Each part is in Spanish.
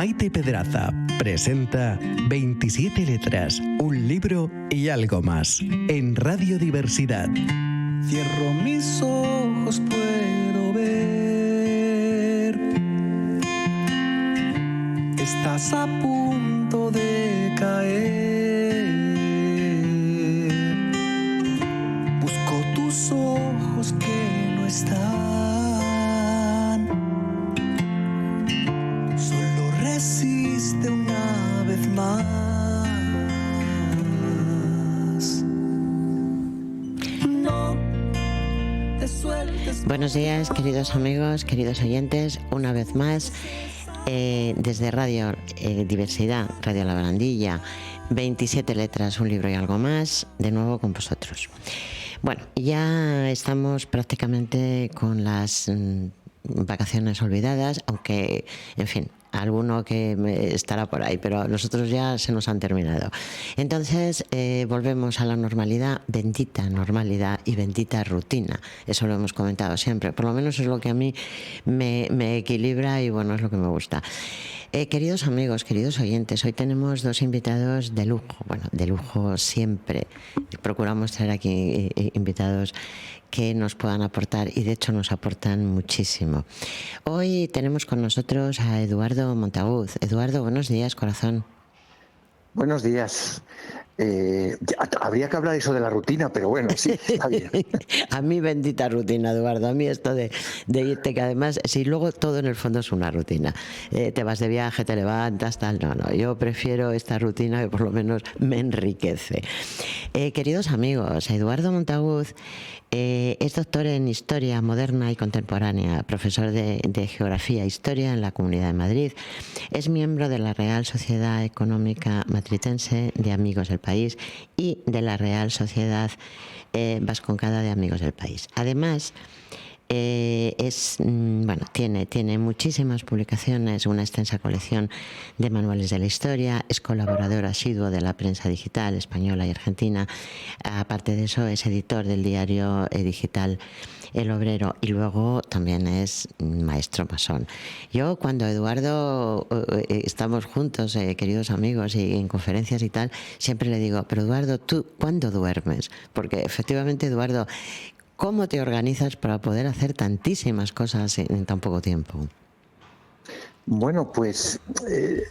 Maite Pedraza presenta 27 letras, un libro y algo más en Radio Diversidad. Cierro mis ojos, puedo ver. Estás a punto de caer. Busco tus ojos que no están. Solo resiste una vez más. No te sueltes. Buenos días, queridos amigos, queridos oyentes, una vez más desde Radio Diversidad, Radio La Barandilla, 27 letras, un libro y algo más, de nuevo con vosotros. Bueno, ya estamos prácticamente con las vacaciones olvidadas, aunque, en fin, alguno que estará por ahí, pero nosotros ya se nos han terminado. Entonces volvemos a la normalidad, bendita normalidad y bendita rutina. Eso lo hemos comentado siempre, por lo menos es lo que a mí me equilibra y bueno, es lo que me gusta. Queridos amigos, queridos oyentes, hoy tenemos dos invitados de lujo, bueno, de lujo siempre. Procuramos traer aquí invitados que nos puedan aportar y de hecho nos aportan muchísimo. Hoy tenemos con nosotros a Eduardo Montagut. Eduardo, buenos días, corazón. Buenos días. Habría que hablar eso de la rutina, pero bueno, sí, está bien. A mí bendita rutina, Eduardo. A mí esto de irte, que además, si luego todo en el fondo es una rutina. Te vas de viaje, te levantas, tal. No. Yo prefiero esta rutina que por lo menos me enriquece. Queridos amigos, Eduardo Montagut es doctor en Historia Moderna y Contemporánea, profesor de Geografía e Historia en la Comunidad de Madrid. Es miembro de la Real Sociedad Económica Matritense de Amigos del País y de la Real Sociedad Vascongada de Amigos del País. Además, tiene muchísimas publicaciones, una extensa colección de manuales de la historia, es colaborador asiduo de la prensa digital española y argentina. Aparte de eso, es editor del diario digital El Obrero y luego también es maestro masón. Yo cuando Eduardo estamos juntos, queridos amigos, y en conferencias y tal, siempre le digo, pero Eduardo, ¿tú cuándo duermes? Porque efectivamente, Eduardo, ¿cómo te organizas para poder hacer tantísimas cosas en tan poco tiempo? Bueno, pues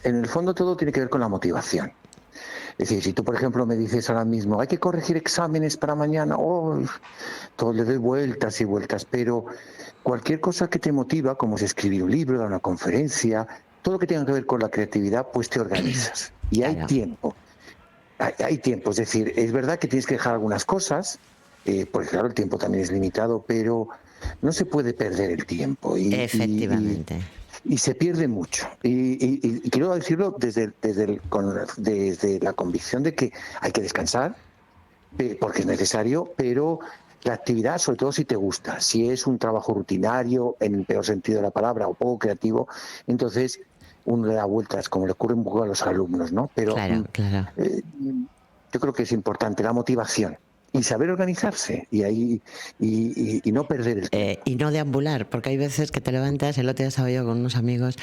en el fondo todo tiene que ver con la motivación. Es decir, si tú, por ejemplo, me dices ahora mismo, hay que corregir exámenes para mañana, todo le doy vueltas y vueltas, pero cualquier cosa que te motiva, como es escribir un libro, dar una conferencia, todo lo que tenga que ver con la creatividad, pues te organizas. Y hay tiempo. Hay tiempo, es decir, es verdad que tienes que dejar algunas cosas, porque claro, el tiempo también es limitado, pero no se puede perder el tiempo. Efectivamente. Y se pierde mucho. Y quiero decirlo desde la convicción de que hay que descansar, porque es necesario, pero la actividad, sobre todo si te gusta, si es un trabajo rutinario, en el peor sentido de la palabra, o poco creativo, entonces uno le da vueltas, como le ocurre un poco a los alumnos, ¿no? Pero claro. Yo creo que es importante la motivación. Y saber organizarse y no perder el tiempo. Y no deambular, porque hay veces que te levantas. El otro día estaba yo con unos amigos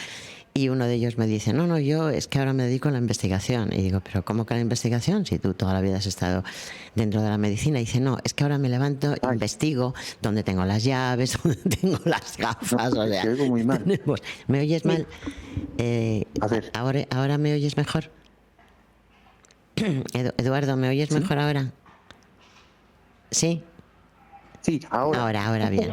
y uno de ellos me dice, no, yo es que ahora me dedico a la investigación. Y digo, ¿pero cómo que a la investigación? Si tú toda la vida has estado dentro de la medicina. Y dice, no, es que ahora me levanto, investigo dónde tengo las llaves, dónde tengo las gafas. No, te oigo muy mal. ¿Me oyes mal? A ver. ¿Ahora me oyes mejor? Eduardo, ¿me oyes mejor ahora? ¿Sí? Sí, ahora bien.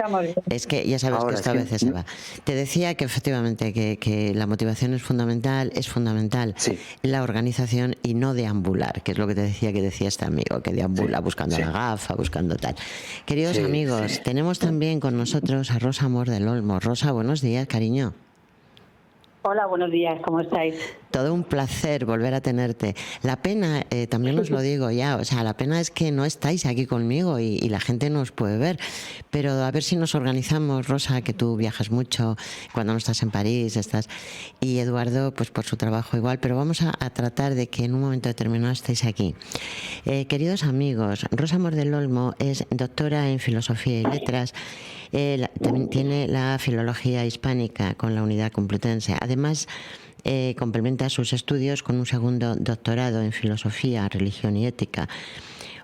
Es que ya sabes que esto a veces se va. Te decía que efectivamente que la motivación es fundamental sí. La organización y no deambular, que es lo que te decía que decía este amigo, que deambula buscando la gafa, buscando tal. Queridos amigos, tenemos también con nosotros a Rosa Amor del Olmo. Rosa, buenos días, cariño. Hola, buenos días, ¿cómo estáis? Todo un placer volver a tenerte. La pena, también os lo digo ya, o sea, la pena es que no estáis aquí conmigo y la gente no os puede ver, pero a ver si nos organizamos, Rosa, que tú viajas mucho, cuando no estás en París, y Eduardo, pues por su trabajo igual, pero vamos a tratar de que en un momento determinado estéis aquí. Queridos amigos, Rosa Amor del Olmo es doctora en Filosofía y Letras, también tiene la Filología Hispánica con la Unidad Complutense. Además, complementa sus estudios con un segundo doctorado en filosofía, religión y ética,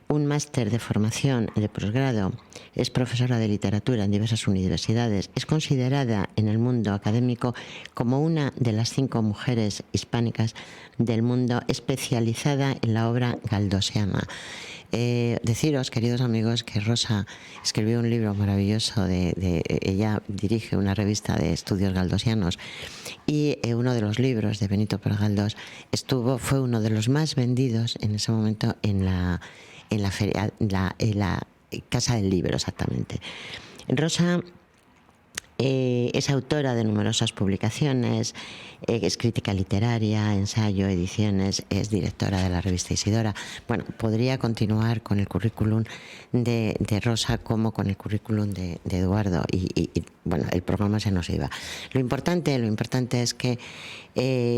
un máster de formación de posgrado, es profesora de literatura en diversas universidades, es considerada en el mundo académico como una de las 5 mujeres hispánicas del mundo especializada en la obra galdosiana. Deciros, queridos amigos, que Rosa escribió un libro maravilloso, ella dirige una revista de estudios galdosianos, y uno de los libros de Benito Pérez Galdós fue uno de los más vendidos en ese momento en la feria, en la Casa del Libro, exactamente. Rosa es autora de numerosas publicaciones, es crítica literaria, ensayo, ediciones, es directora de la revista Isidora. Bueno, podría continuar con el currículum de Rosa como con el currículum de Eduardo y bueno, el programa se nos iba. Lo importante es que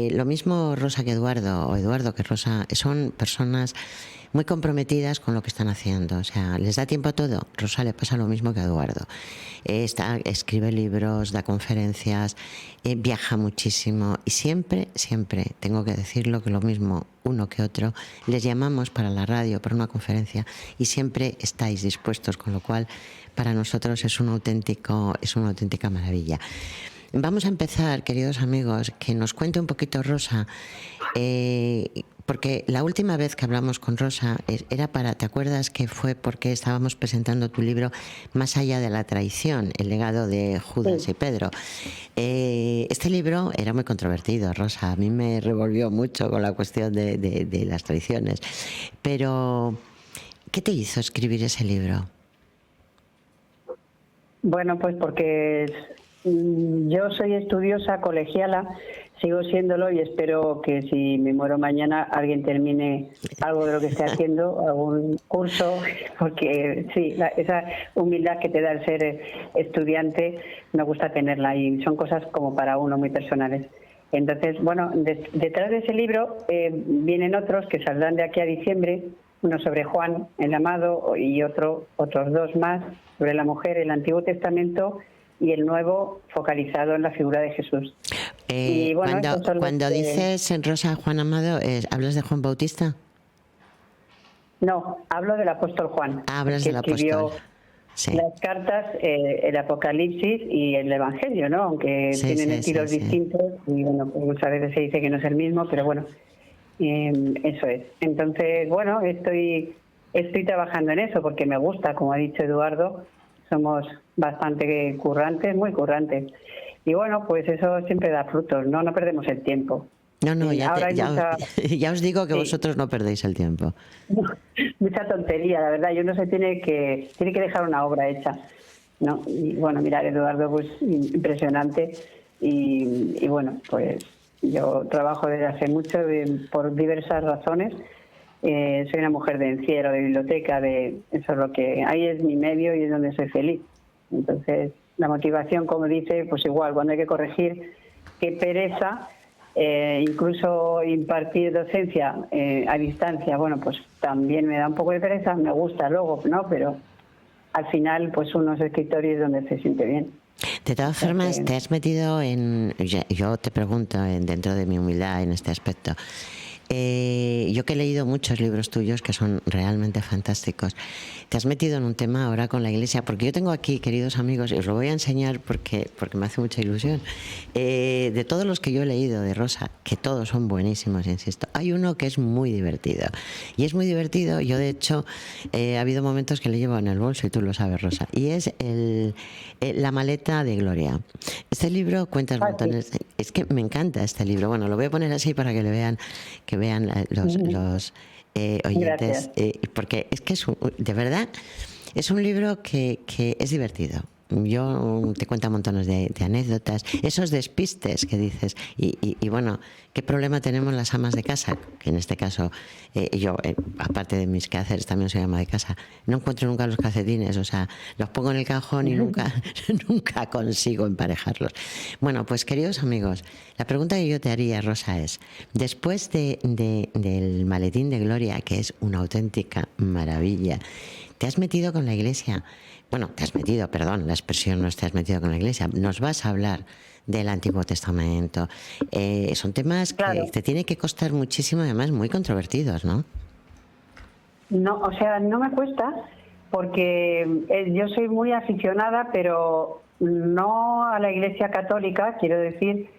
lo mismo Rosa que Eduardo, o Eduardo que Rosa, son personas muy comprometidas con lo que están haciendo. O sea, les da tiempo a todo. Rosa le pasa lo mismo que a Eduardo. Escribe libros, da conferencias, viaja muchísimo y siempre, tengo que decirlo, que lo mismo uno que otro, les llamamos para la radio, para una conferencia y siempre estáis dispuestos, con lo cual para nosotros es una auténtica maravilla. Vamos a empezar, queridos amigos, que nos cuente un poquito Rosa, porque la última vez que hablamos con Rosa era ¿te acuerdas que fue porque estábamos presentando tu libro Más allá de la traición, el legado de Judas y Pedro? Este libro era muy controvertido, Rosa, a mí me revolvió mucho con la cuestión de las traiciones, pero ¿qué te hizo escribir ese libro? Bueno, pues porque yo soy estudiosa colegiala, sigo siéndolo y espero que si me muero mañana alguien termine algo de lo que esté haciendo, algún curso, porque sí, esa humildad que te da el ser estudiante me gusta tenerla y son cosas como para uno muy personales. Entonces, bueno, detrás de ese libro vienen otros que saldrán de aquí a diciembre, uno sobre Juan el Amado y otros 2 más sobre la mujer, el Antiguo Testamento y el Nuevo, focalizado en la figura de Jesús. Y bueno, cuando dices, Rosa, Juan Amado, ¿hablas de Juan Bautista? No, hablo del apóstol Juan. Hablas del apóstol. Sí. Las cartas, el Apocalipsis y el Evangelio, ¿no? Aunque tienen estilos distintos y bueno, pues muchas veces se dice que no es el mismo, pero bueno, eso es. Entonces, bueno, estoy trabajando en eso porque me gusta, como ha dicho Eduardo, somos bastante currantes, muy currantes. Y bueno, pues eso siempre da frutos, no perdemos el tiempo. No, ya os digo que vosotros no perdéis el tiempo. Mucha tontería, la verdad. Yo no sé, tiene que dejar una obra hecha, ¿no? Y bueno, mirar, Eduardo, pues impresionante. Y bueno, pues yo trabajo desde hace mucho por diversas razones. Soy una mujer de encierro, de biblioteca, eso es lo que ahí es mi medio y es donde soy feliz. Entonces, la motivación, como dice, pues igual, cuando hay que corregir, qué pereza. Incluso impartir docencia a distancia, bueno, pues también me da un poco de pereza, me gusta luego, ¿no? Pero al final, pues unos escritorios donde se siente bien. De todas formas, te has metido yo te pregunto, dentro de mi humildad en este aspecto, yo que he leído muchos libros tuyos que son realmente fantásticos, te has metido en un tema ahora con la Iglesia, porque yo tengo aquí, queridos amigos, y os lo voy a enseñar porque me hace mucha ilusión, de todos los que yo he leído de Rosa, que todos son buenísimos, insisto, hay uno que es muy divertido, y es muy divertido. Yo de hecho ha habido momentos que le llevo en el bolso y tú lo sabes, Rosa, y es La maleta de Gloria. Este libro cuenta montones, es que me encanta este libro. Bueno, lo voy a poner así para que le vean los oyentes, porque es que de verdad es un libro que es divertido. Yo te cuento montones de anécdotas, esos despistes que dices y bueno, qué problema tenemos las amas de casa, que en este caso yo, aparte de mis quehaceres, también soy ama de casa, no encuentro nunca los calcetines, o sea, los pongo en el cajón y nunca consigo emparejarlos. Bueno, pues queridos amigos, la pregunta que yo te haría, Rosa, es, después del Maletín de Gloria, que es una auténtica maravilla, te has metido con la Iglesia. Bueno, perdón, la expresión no es te has metido con la Iglesia. Nos vas a hablar del Antiguo Testamento. Son temas que te tiene que costar muchísimo y además muy controvertidos, ¿no? No, o sea, no me cuesta porque yo soy muy aficionada, pero no a la Iglesia Católica, quiero decir,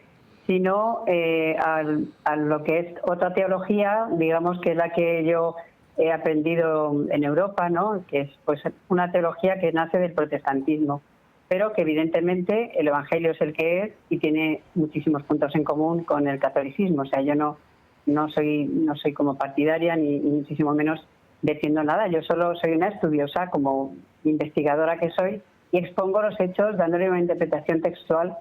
sino a lo que es otra teología, digamos que es la que yo he aprendido en Europa, ¿no? Que es pues una teología que nace del protestantismo, pero que evidentemente el Evangelio es el que es y tiene muchísimos puntos en común con el catolicismo. O sea, yo no soy como partidaria ni muchísimo menos defiendo nada. Yo solo soy una estudiosa, como investigadora que soy, y expongo los hechos dándole una interpretación textual,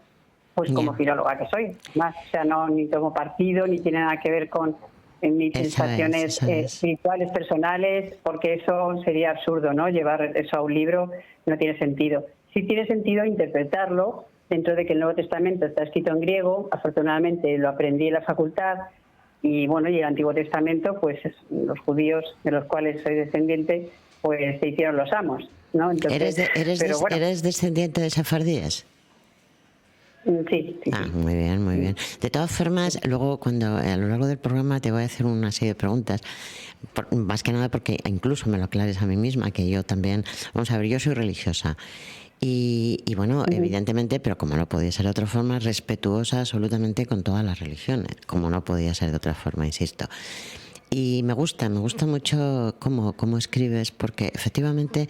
pues como filóloga que soy. Más, o sea, no ni tomo partido ni tiene nada que ver con mis sensaciones espirituales, personales, porque eso sería absurdo, ¿no? Llevar eso a un libro no tiene sentido. Sí tiene sentido interpretarlo dentro de que el Nuevo Testamento está escrito en griego. Afortunadamente lo aprendí en la facultad. Y bueno, y el Antiguo Testamento, pues los judíos de los cuales soy descendiente, pues se hicieron los amos, ¿no? Entonces, ¿Eres descendiente de sefardíes? Sí. Ah, muy bien, muy bien. De todas formas, luego a lo largo del programa te voy a hacer una serie de preguntas, más que nada porque incluso me lo aclares a mí misma, que yo también, vamos a ver, yo soy religiosa. Y bueno, evidentemente, pero como no podía ser de otra forma, respetuosa absolutamente con todas las religiones, como no podía ser de otra forma, insisto. Y me gusta mucho cómo escribes, porque efectivamente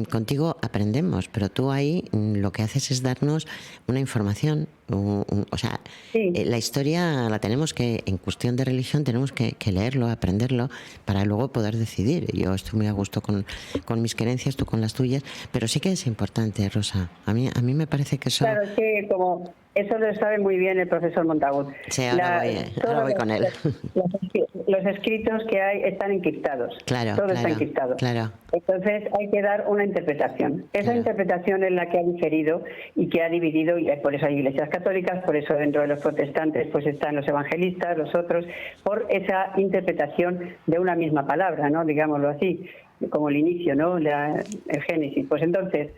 contigo aprendemos, pero tú ahí lo que haces es darnos una información, o sea, la historia la tenemos que, en cuestión de religión, tenemos que leerlo, aprenderlo, para luego poder decidir. Yo estoy muy a gusto con mis creencias, tú con las tuyas, pero sí que es importante, Rosa. A mí me parece que eso... Claro, es que como eso lo sabe muy bien el profesor Montagut. Sí, ahora voy con él. Los escritos que hay están encriptados. Todo está encriptado. Claro. Entonces hay que dar una interpretación. Esa interpretación es la que ha diferido y que ha dividido, y por eso hay iglesias católicas, por eso dentro de los protestantes pues están los evangelistas, los otros, por esa interpretación de una misma palabra, ¿no? Digámoslo así, como el inicio, ¿no? El Génesis. Pues entonces,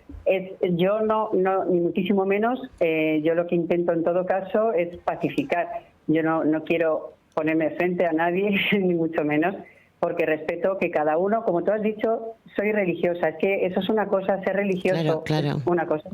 yo no ni muchísimo menos, yo lo que intento en todo caso es pacificar. Yo no quiero ponerme frente a nadie, ni mucho menos, porque respeto que cada uno, como tú has dicho, soy religiosa. Es que eso es una cosa, ser religioso es una cosa.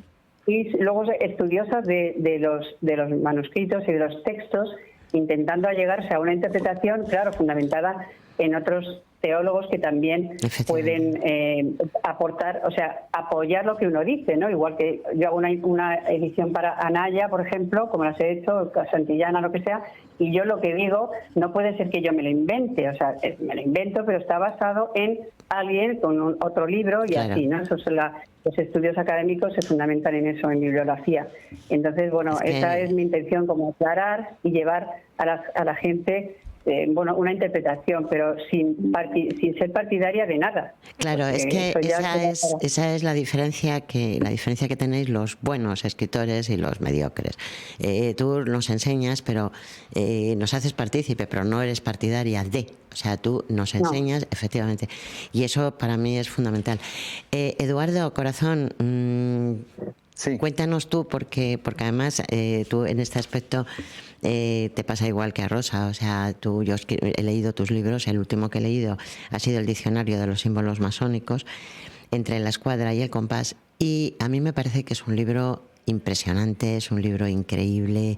Y luego estudiosa de los manuscritos y de los textos, intentando allegarse a una interpretación, claro, fundamentada en otros teólogos que también pueden aportar, o sea, apoyar lo que uno dice, ¿no? Igual que yo hago una edición para Anaya, por ejemplo, como las he hecho, Santillana, lo que sea, y yo lo que digo no puede ser que yo me lo invente, o sea, me lo invento, pero está basado en alguien con otro libro y así, ¿no? Eso los estudios académicos se fundamentan en eso, en bibliografía. Entonces, bueno, esa es mi intención, como aclarar y llevar a la gente una interpretación, pero sin ser partidaria de nada. Claro, es que esa es la diferencia que tenéis los buenos escritores y los mediocres. Tú nos enseñas, pero nos haces partícipe, pero no eres partidaria de. O sea, tú nos enseñas, efectivamente. Y eso para mí es fundamental. Eduardo, corazón, sí. Cuéntanos tú, porque además tú en este aspecto te pasa igual que a Rosa. O sea, yo he leído tus libros, el último que he leído ha sido el Diccionario de los Símbolos Masónicos, entre la escuadra y el compás, y a mí me parece que es un libro impresionante, es un libro increíble.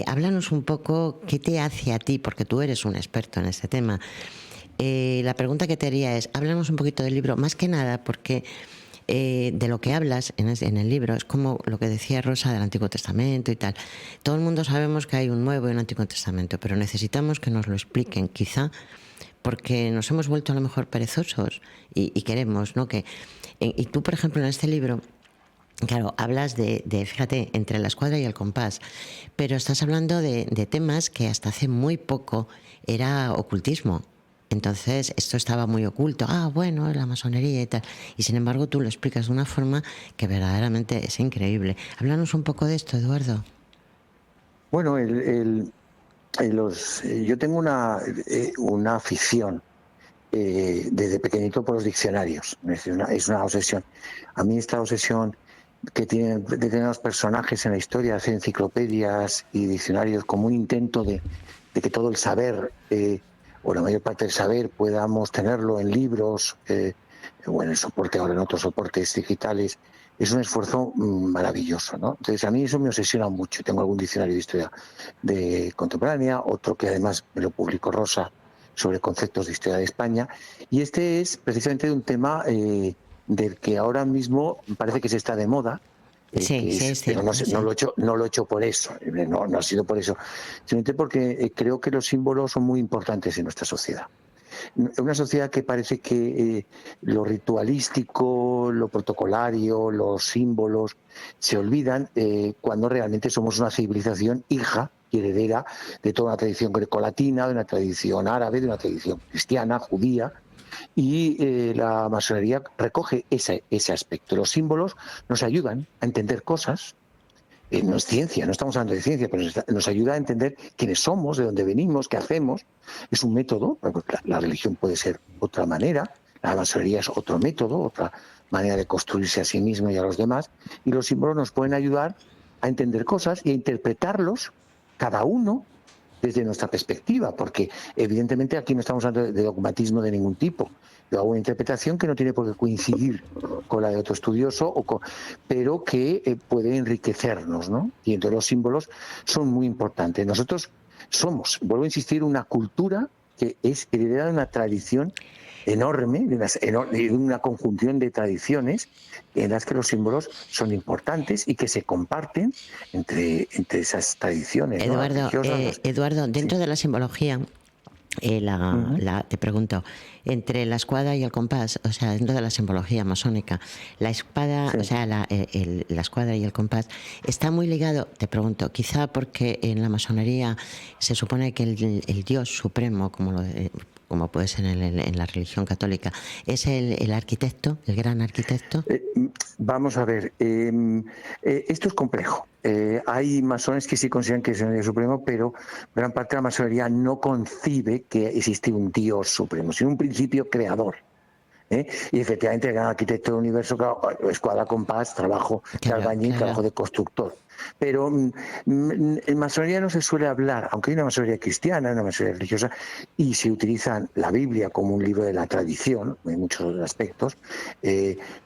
Háblanos un poco qué te hace a ti, porque tú eres un experto en este tema. La pregunta que te haría es, háblanos un poquito del libro, más que nada porque de lo que hablas en el libro es como lo que decía Rosa del Antiguo Testamento y tal. Todo el mundo sabemos que hay un Nuevo y un Antiguo Testamento, pero necesitamos que nos lo expliquen, quizá porque nos hemos vuelto a lo mejor perezosos y queremos, ¿no? Y tú, por ejemplo, en este libro, claro, hablas de, fíjate, entre la escuadra y el compás, pero estás hablando de temas que hasta hace muy poco era ocultismo. Entonces, esto estaba muy oculto. Bueno, la masonería y tal. Y sin embargo, tú lo explicas de una forma que verdaderamente es increíble. Háblanos un poco de esto, Eduardo. Bueno, yo tengo una afición desde pequeñito por los diccionarios. Es una obsesión. A mí esta obsesión que tienen determinados personajes en la historia, hacer enciclopedias y diccionarios como un intento de que todo el saber, o la mayor parte del saber, podamos tenerlo en libros, o en el soporte, ahora en otros soportes digitales, es un esfuerzo maravilloso, ¿no? Entonces a mí eso me obsesiona mucho. Tengo algún diccionario de historia contemporánea, otro que además me lo publicó Rosa, sobre conceptos de historia de España, y este es precisamente un tema del que ahora mismo parece que se está de moda. Pero no lo he hecho por eso, no ha sido por eso, simplemente porque creo que los símbolos son muy importantes en nuestra sociedad. Una sociedad que parece que lo ritualístico, lo protocolario, los símbolos se olvidan cuando realmente somos una civilización hija y heredera de toda una tradición grecolatina, de una tradición árabe, de una tradición cristiana, judía, y la masonería recoge ese aspecto. Los símbolos nos ayudan a entender cosas. No es ciencia, no estamos hablando de ciencia, pero nos ayuda a entender quiénes somos, de dónde venimos, qué hacemos. Es un método, la religión puede ser otra manera, la masonería es otro método, otra manera de construirse a sí mismo y a los demás, y los símbolos nos pueden ayudar a entender cosas y a interpretarlos, cada uno, desde nuestra perspectiva, porque evidentemente aquí no estamos hablando de dogmatismo de ningún tipo. Yo hago una interpretación que no tiene por qué coincidir con la de otro estudioso, pero que puede enriquecernos, ¿no? Y entonces los símbolos son muy importantes. Nosotros somos, vuelvo a insistir, una cultura que es heredera de una tradición enorme, de una conjunción de tradiciones en las que los símbolos son importantes y que se comparten entre esas tradiciones, ¿no? Eduardo, dentro de la simbología, te pregunto, entre la escuadra y el compás, o sea, dentro de la simbología masónica, la espada, o sea, la escuadra y el compás, está muy ligado, te pregunto, quizá porque en la masonería se supone que el Dios supremo, como puede ser en la religión católica, es el arquitecto, el gran arquitecto. Vamos a ver, esto es complejo. Hay masones que sí consideran que es el Dios supremo, pero gran parte de la masonería no concibe que existe un Dios supremo, sino un principio creador. Y efectivamente el gran arquitecto del universo, claro, escuadra, compás, trabajo de albañil, trabajo de constructor. Pero en masonería no se suele hablar, aunque hay una masonería cristiana, una masonería religiosa, y se utiliza la Biblia como un libro de la tradición, en muchos aspectos,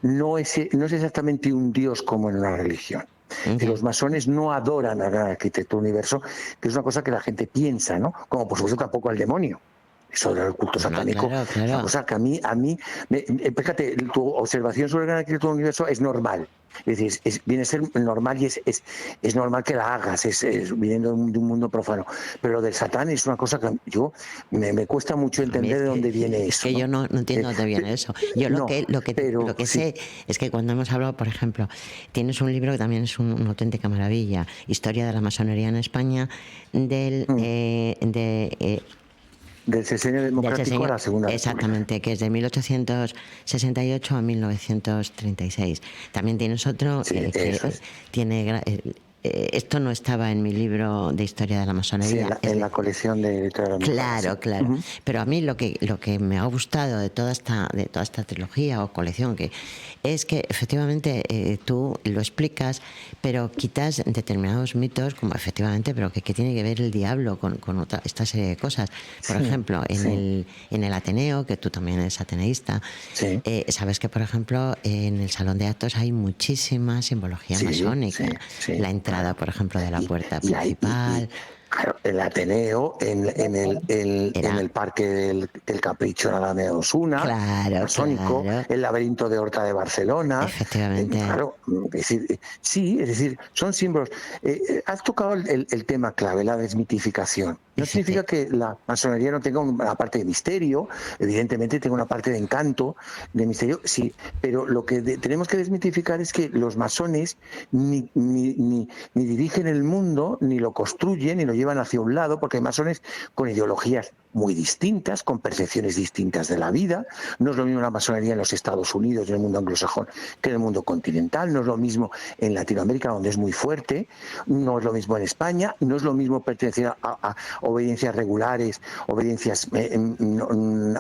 no es exactamente un Dios como en una religión. Los masones no adoran al gran arquitecto del universo, que es una cosa que la gente piensa, ¿no? Como por supuesto tampoco al demonio. Eso del culto satánico, claro. Una cosa que a mí fíjate, tu observación sobre el gran arquitecto del universo es normal. Es decir, viene a ser normal y es normal que la hagas, viniendo de un mundo profano. Pero lo del Satán es una cosa que me cuesta mucho entender de dónde viene eso. Es que yo no entiendo dónde viene eso. Yo lo que sé es que cuando hemos hablado, por ejemplo, tienes un libro que también es una auténtica maravilla, Historia de la Masonería en España, del Sexenio Democrático a la Segunda República. Exactamente, que es de 1868 a 1936. También tienes otro que tiene... esto no estaba en mi libro de historia de la masonería. Sí, en la colección de Claro. Uh-huh. Pero a mí lo que me ha gustado de toda esta trilogía o colección es que efectivamente tú lo explicas, pero quitas determinados mitos, como efectivamente, pero que tiene que ver el diablo con esta serie de cosas. Por ejemplo, en el Ateneo, que tú también eres ateneísta, sabes que, por ejemplo, en el salón de actos hay muchísima simbología masónica. La entrada, por ejemplo, de la puerta principal. Claro, el Ateneo, en el Parque del Capricho en Alameda de Osuna, masónico, el Laberinto de Horta de Barcelona. Efectivamente. Es decir, son símbolos. Has tocado el tema clave, la desmitificación. No significa que la masonería no tenga una parte de misterio, evidentemente tenga una parte de encanto, de misterio, sí, pero lo que tenemos que desmitificar es que los masones ni dirigen el mundo, ni lo construyen, ni lo llevan hacia un lado, porque hay masones con ideologías muy distintas, con percepciones distintas de la vida. No es lo mismo la masonería en los Estados Unidos, en el mundo anglosajón, que en el mundo continental. No es lo mismo en Latinoamérica, donde es muy fuerte. No es lo mismo en España. No es lo mismo pertenecer a obediencias regulares, obediencias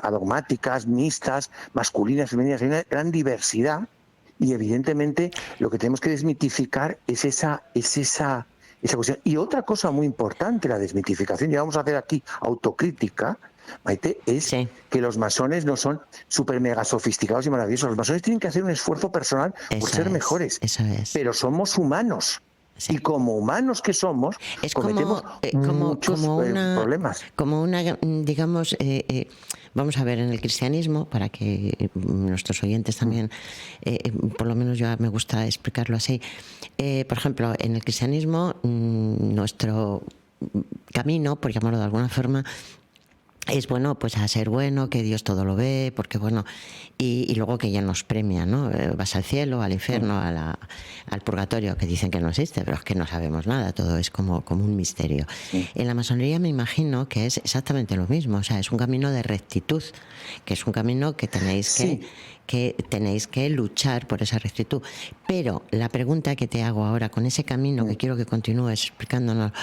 adogmáticas, mixtas, masculinas, femeninas. Hay una gran diversidad y evidentemente lo que tenemos que desmitificar es esa cuestión. Y otra cosa muy importante, la desmitificación, ya vamos a hacer aquí autocrítica, Maite, es que los masones no son súper mega sofisticados y maravillosos. Los masones tienen que hacer un esfuerzo personal por ser mejores, pero somos humanos. Sí. Y como humanos que somos, cometemos muchos problemas. Como una, digamos, vamos a ver, en el cristianismo, para que nuestros oyentes también, por lo menos yo me gusta explicarlo así, por ejemplo, en el cristianismo, nuestro camino, por llamarlo de alguna forma, es bueno, pues a ser bueno, que Dios todo lo ve, porque bueno, y luego que ya nos premia, ¿no? Vas al cielo, al infierno, al purgatorio, que dicen que no existe, pero es que no sabemos nada, todo es como un misterio. En la masonería me imagino que es exactamente lo mismo, o sea, es un camino de rectitud, que es un camino que tenéis que luchar por esa rectitud. Pero la pregunta que te hago ahora, con ese camino que quiero que continúes explicándonos,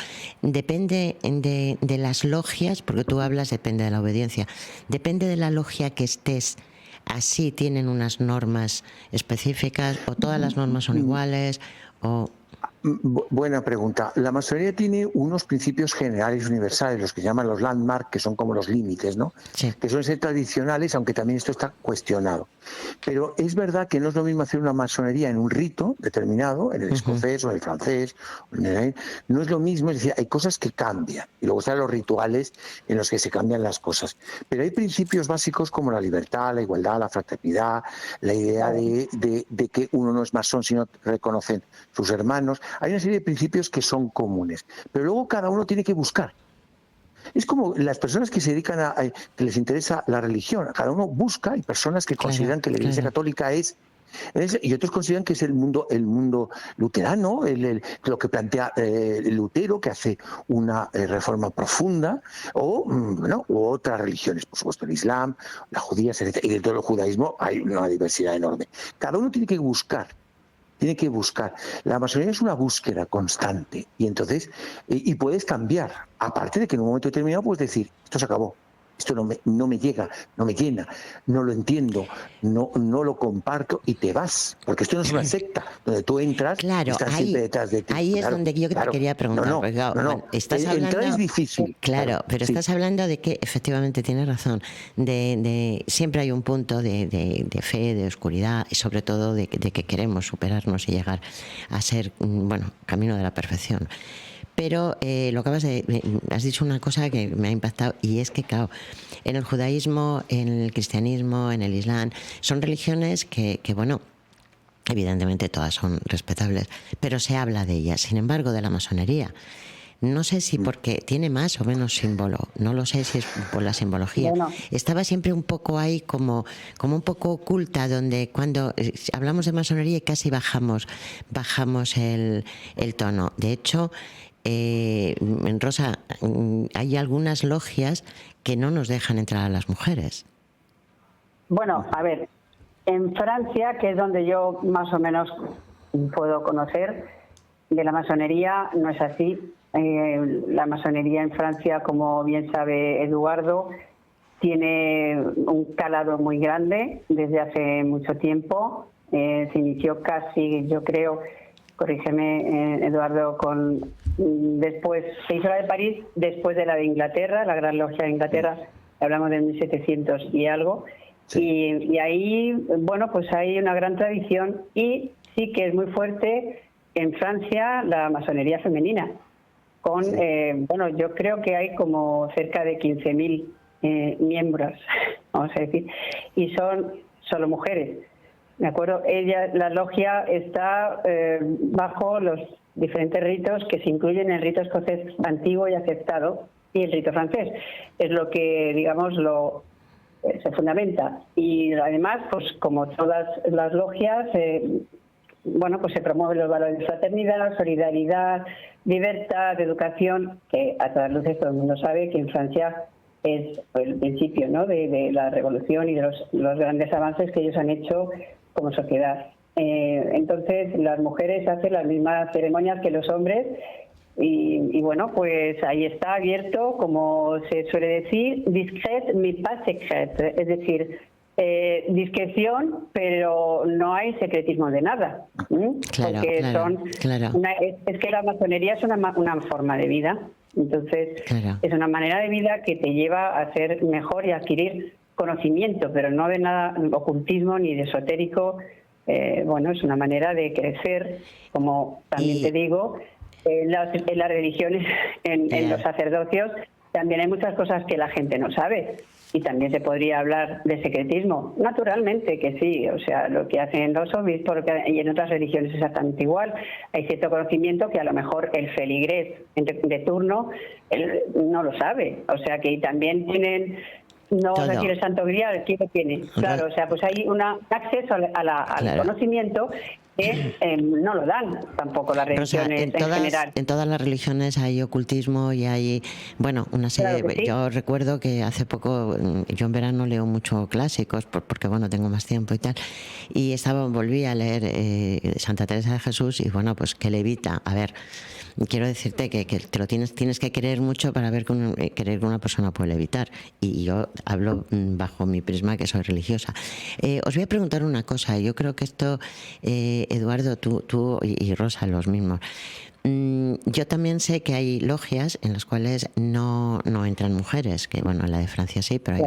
depende de las logias, porque tú hablas, depende de la obediencia, depende de la logia que estés, así tienen unas normas específicas, o todas las normas son iguales, o... Buena pregunta. La masonería tiene unos principios generales universales, los que llaman los landmarks, que son como los límites, ¿no? Sí. Que suelen ser tradicionales, aunque también esto está cuestionado. Pero es verdad que no es lo mismo hacer una masonería en un rito determinado, en el escocés o en el francés, no es lo mismo, es decir, hay cosas que cambian. Y luego están los rituales en los que se cambian las cosas. Pero hay principios básicos como la libertad, la igualdad, la fraternidad, la idea de que uno no es masón si no reconocen sus hermanos. Hay una serie de principios que son comunes, pero luego cada uno tiene que buscar. Es como las personas que se dedican que les interesa la religión, cada uno busca, hay personas que consideran que la Iglesia Católica es, y otros consideran que es el mundo luterano, lo que plantea Lutero, que hace una reforma profunda, o otras religiones, por supuesto el Islam, las judías, etc. Y dentro del judaísmo hay una diversidad enorme. Cada uno tiene que buscar. La masonería es una búsqueda constante y entonces y puedes cambiar, aparte de que en un momento determinado puedes decir, esto se acabó, esto no me llega, no me llena, no lo entiendo, no lo comparto y te vas, porque esto no es una secta donde tú entras y están siempre detrás de ti. Ahí es donde yo te quería preguntar. Estás hablando, entrar es difícil. Pero estás hablando de que efectivamente tienes razón, de siempre hay un punto de fe, de oscuridad y sobre todo de que queremos superarnos y llegar a ser, camino de la perfección. Pero has dicho una cosa que me ha impactado, y es que, claro, en el judaísmo, en el cristianismo, en el islam, son religiones que evidentemente todas son respetables, pero se habla de ellas. Sin embargo, de la masonería, no sé si porque tiene más o menos símbolo, no lo sé si es por la simbología. Estaba siempre un poco ahí como un poco oculta, donde cuando hablamos de masonería casi bajamos el tono. De hecho, Rosa, hay algunas logias que no nos dejan entrar a las mujeres. Bueno, a ver, en Francia, que es donde yo más o menos puedo conocer, de la masonería no es así. La masonería en Francia, como bien sabe Eduardo, tiene un calado muy grande desde hace mucho tiempo. Se inició casi, yo creo, corrígeme Eduardo, después se hizo la de París, después de la de Inglaterra, la Gran Logia de Inglaterra, hablamos de 1700 y algo, y ahí, pues hay una gran tradición, y sí que es muy fuerte en Francia la masonería femenina, con, yo creo que hay como cerca de 15.000 miembros, vamos a decir, y son solo mujeres. ¿De acuerdo? La logia está bajo los diferentes ritos que se incluyen en el rito escocés antiguo y aceptado y el rito francés. Es lo que, digamos, se fundamenta. Y además, pues como todas las logias, bueno, pues se promueven los valores de fraternidad, solidaridad, libertad, educación, que a todas luces todo el mundo sabe que en Francia es el principio, ¿no?, de la revolución y de los grandes avances que ellos han hecho como sociedad. Entonces, las mujeres hacen las mismas ceremonias que los hombres y bueno, pues ahí está abierto, como se suele decir, discret mais pas secret, es decir, discreción, pero no hay secretismo de nada. Claro, porque claro. Es que la masonería es una forma de vida. Entonces, es una manera de vida que te lleva a ser mejor y a adquirir conocimiento, pero no de nada ocultismo ni de esotérico. Bueno, es una manera de crecer, como también te digo, en las religiones, en los sacerdocios, también hay muchas cosas que la gente no sabe. Y también se podría hablar de secretismo. Naturalmente que sí, o sea, lo que hacen los obispos y en otras religiones es exactamente igual. Hay cierto conocimiento que a lo mejor el feligrés de turno él no lo sabe. O sea, que también tienen, no vamos a decir el Santo Grial, ¿quién lo tiene? Claro, o sea, pues hay un acceso al conocimiento que no lo dan tampoco las religiones, Rosa, en general. En todas las religiones hay ocultismo y hay, bueno, una serie. Claro que sí. Yo recuerdo que hace poco, yo en verano leo mucho clásicos porque bueno, tengo más tiempo y tal, y volví a leer Santa Teresa de Jesús y bueno, pues que levita. A ver, quiero decirte que te lo tienes que querer mucho para ver querer que una persona puede levitar, y yo hablo bajo mi prisma, que soy religiosa. Os voy a preguntar una cosa. Yo creo que esto, Eduardo, tú y Rosa, los mismos. Yo también sé que hay logias en las cuales no entran mujeres, que bueno, en la de Francia sí, pero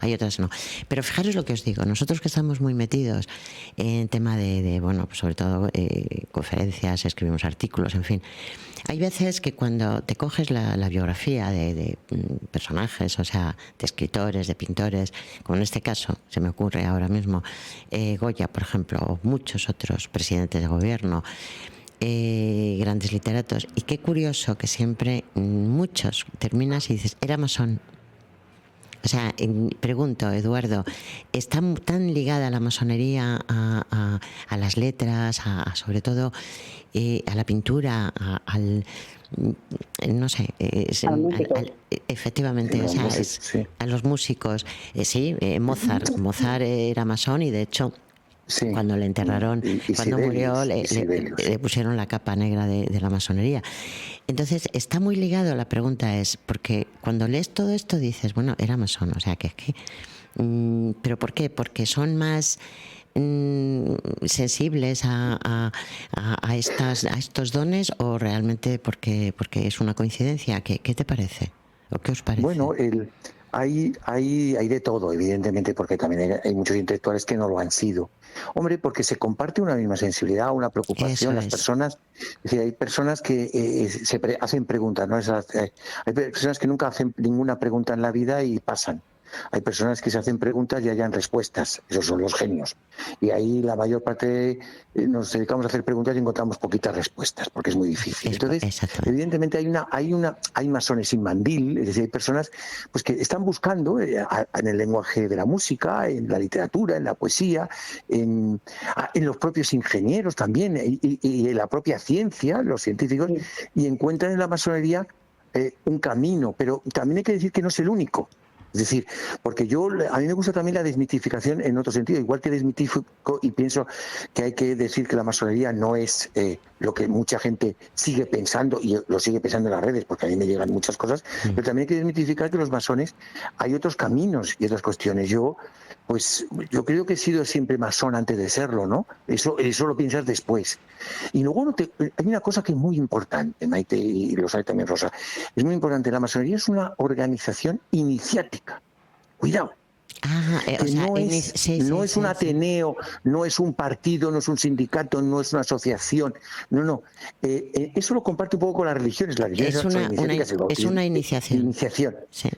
hay otras no. Pero fijaros lo que os digo, nosotros que estamos muy metidos en tema de bueno, pues sobre todo conferencias, escribimos artículos, en fin. Hay veces que cuando te coges la biografía de personajes, o sea, de escritores, de pintores, como en este caso, se me ocurre ahora mismo, Goya, por ejemplo, o muchos otros presidentes de gobierno, grandes literatos, y qué curioso que siempre muchos terminas y dices, era masón. O sea, pregunto, Eduardo, ¿está tan ligada la masonería a las letras, sobre todo a la pintura, al no sé, efectivamente, o sea, a los músicos? Mozart era masón y de hecho cuando le enterraron, cuando murió, le pusieron la capa negra de la masonería. Entonces, está muy ligado. La pregunta es, porque cuando lees todo esto dices, bueno, era masón, o sea, que ¿pero por qué? ¿Porque son más sensibles a estos dones, o realmente porque es una coincidencia? ¿Qué te parece? ¿O qué os parece? Bueno, hay de todo, evidentemente, porque también hay muchos intelectuales que no lo han sido. Hombre, porque se comparte una misma sensibilidad, una preocupación. Las personas, es decir, hay personas que hacen preguntas, ¿no? Hay personas que nunca hacen ninguna pregunta en la vida y pasan. Hay personas que se hacen preguntas y hallan respuestas. Esos son los genios. Y ahí la mayor parte nos dedicamos a hacer preguntas y encontramos poquitas respuestas, porque es muy difícil. Entonces, evidentemente hay masones sin mandil, es decir, hay personas pues que están buscando en el lenguaje de la música, en la literatura, en la poesía, en los propios ingenieros también, y en la propia ciencia, los científicos, y encuentran en la masonería un camino, pero también hay que decir que no es el único. Es decir, porque a mí me gusta también la desmitificación en otro sentido, igual que desmitifico y pienso que hay que decir que la masonería no es lo que mucha gente sigue pensando, y lo sigue pensando en las redes, porque a mí me llegan muchas cosas, pero también hay que desmitificar que los masones hay otros caminos y otras cuestiones. Yo creo que he sido siempre masón antes de serlo, ¿no? Eso lo piensas después. Y luego hay una cosa que es muy importante, Maite, y lo sabe también Rosa, es muy importante. La masonería es una organización iniciática. Cuidado. No es un ateneo, no es un partido, no es un sindicato, no es una asociación. No. Eso lo comparte un poco con las religiones. Las religiones es una iniciación. Sí.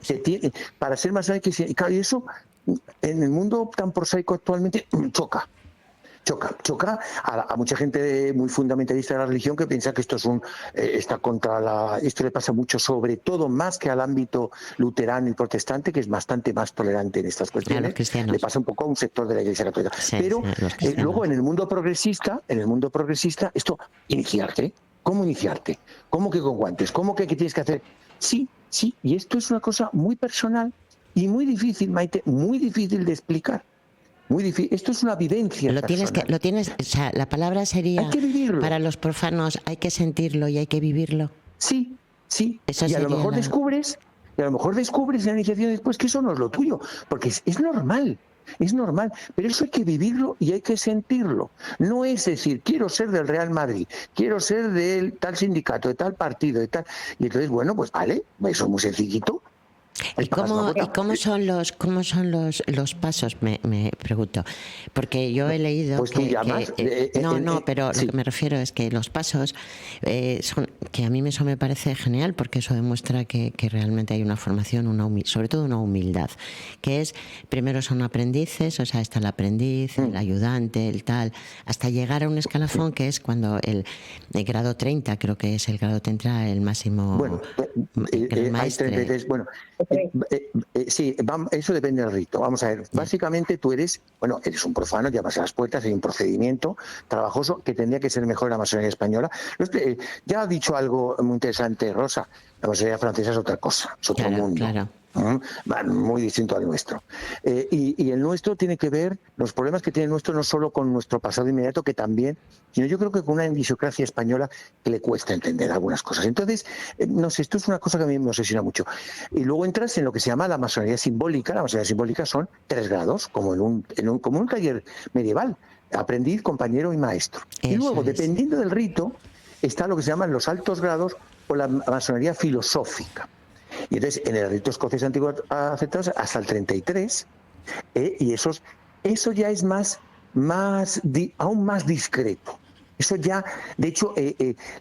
Para ser masón hay que... Y eso en el mundo tan prosaico actualmente choca. choca a mucha gente muy fundamentalista de la religión que piensa que esto es está esto le pasa mucho, sobre todo más que al ámbito luterano y protestante, que es bastante más tolerante en estas cuestiones. Le pasa un poco a un sector de la Iglesia Católica. Sí, pero luego en el mundo progresista, esto, iniciarte. ¿Cómo iniciarte? ¿Cómo que con guantes? ¿Cómo que qué tienes que hacer? Sí, y esto es una cosa muy personal y muy difícil, Maite, muy difícil de explicar. Muy difícil. Esto es una vivencia personal. O sea, la palabra sería, hay que vivirlo. Para los profanos, hay que sentirlo y hay que vivirlo. Sí. Eso y a lo mejor descubres en la iniciación después que eso no es lo tuyo, porque es normal. Es normal, pero eso hay que vivirlo y hay que sentirlo. No es decir, quiero ser del Real Madrid, quiero ser del tal sindicato, de tal partido, de tal. Y entonces, bueno, pues vale, eso es muy sencillito. ¿Y cómo son los pasos? Me pregunto, porque yo he leído pues pero sí. Lo que me refiero es que los pasos son, que a mí eso me parece genial, porque eso demuestra que realmente hay una formación, sobre todo una humildad, que es, primero son aprendices, o sea, está el aprendiz, el ayudante, el tal, hasta llegar a un escalafón que es cuando el grado 30, creo que es el grado 30, el máximo. Bueno, el maestre. Hay 33, bueno. Sí, eso depende del rito. Vamos a ver, básicamente tú eres un profano, llamas a las puertas, hay un procedimiento trabajoso que tendría que ser mejor en la masonería española. Ya ha dicho algo muy interesante Rosa, la masonería francesa es otra cosa, es otro mundo. Claro. Muy distinto al nuestro. Y el nuestro tiene que ver, los problemas que tiene el nuestro no solo con nuestro pasado inmediato, que también, sino yo creo que con una idiosincrasia española que le cuesta entender algunas cosas. Entonces, no sé, esto es una cosa que a mí me obsesiona mucho. Y luego entras en lo que se llama la masonería simbólica. La masonería simbólica son 3 grados, como en un taller medieval: aprendiz, compañero y maestro. Y luego, dependiendo del rito, está lo que se llaman los altos grados o la masonería filosófica. Y entonces, en el rito escocés antiguo aceptado hasta el 33, y eso ya es aún más discreto. Eso ya, de hecho,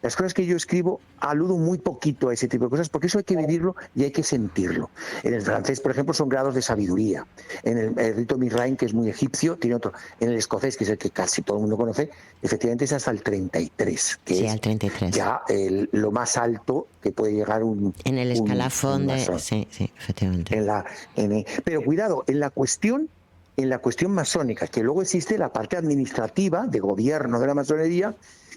las cosas que yo escribo aludo muy poquito a ese tipo de cosas, porque eso hay que vivirlo y hay que sentirlo. En el francés, por ejemplo, son grados de sabiduría. En el rito Mirain, que es muy egipcio, tiene otro. En el escocés, que es el que casi todo el mundo conoce, efectivamente es hasta el 33, que al 33. Ya lo más alto que puede llegar en el escalafón sí, efectivamente. Pero cuidado, en la cuestión masónica, que luego existe la parte administrativa de gobierno de la masonería,